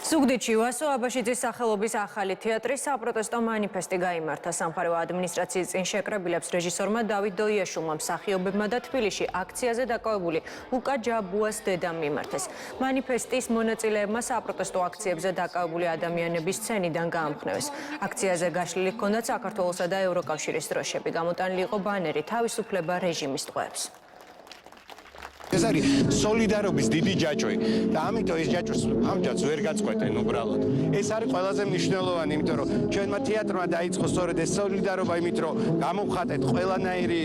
ზუგდიდში ვასო აბაშიძის სახელობის ახალი თეატრის საპროტესტო მანიფესტი გაიმართა. სამხარეო ადმინისტრაციის წინ შეკრებილებს რეჟისორმა დავით დოიაშვილმა, მსახიობებმა და თბილისში აქციაზე დაკავებული უკა ჯაბუას დედამ მიმართეს. მანიფესტის მონაწილეებმა საპროტესტო აქციებზე დაკავებული ადამიანების სცენიდან გაამხნევეს. აქციაზე გაშლილი ჰქონდათ საქართველოსა და ევროკავშირის დროშები. გამოტანილი იყო ბანერი თავისუფლება რეჟიმის ტყვეებს. ეს არის სოლიდარობის დიდი ჯაჭვი და ამიტომ ეს ჯაჭვს ამჯერად ვერ გაწყვეტენ უბრალოდ. ეს არის ყველაზე მნიშვნელოვანი, იმიტომ რომ ჩვენმა თეატრმა დაიწყო სწორედ ეს სოლიდარობა, იმით რომ გამოვხატეთ ყველანაირი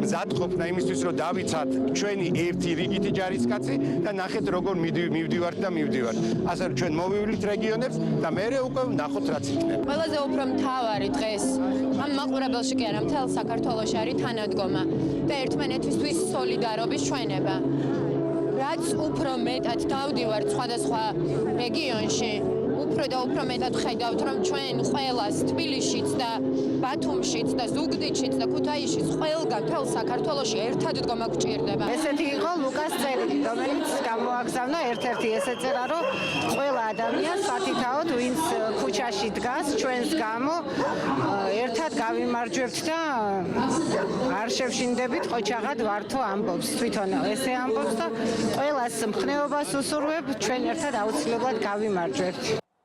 მზადყოფნა იმისთვის, რომ დავიცათ ჩვენი ერთი რიგითი ჯარისკაცი და ნახეთ როგორ მივდივართ და მივდივართ. ასე რომ ჩვენ მოვივლით რეგიონებს და მერე უკვე ვნახოთ რაც იქნება. ყველაზე უფრო მთავარი დღეს ამ მაყურებელში კი არა, მთელ საქართველოში არის თანადგომა და ერთმანეთისთვის სოლიდარობის ჩვენება. რაც უფრო მეტად დავდივართ სხვადასხვა რეგიონში, უფრო და უფრო მეტად ხედავთ, რომ ჩვენ ყველას თბილისშიც და ბათუმშიც და ზუგდიდშიც და ქუთაისშიც ყველგან მთელ საქართველოში ერთად დგომა გვჭირდება. ესეთი იყო ლუკას წერილი, რომელიც გამოაგზავნა ერთ-ერთი ესე წერა, რომ ყველა ადამიანს სათითაოდ, ვინც ქუჩაში დგას, ჩვენს გამო ერთად გავიმარჯვებთ და არ შევშინდებით ყოჩაღად ვართო ამბობს. თვითონ ესე ამბობს და ყველას მხნეობას უსურვებ, ჩვენ ერთად აუცილებლად გავიმარჯვებთ.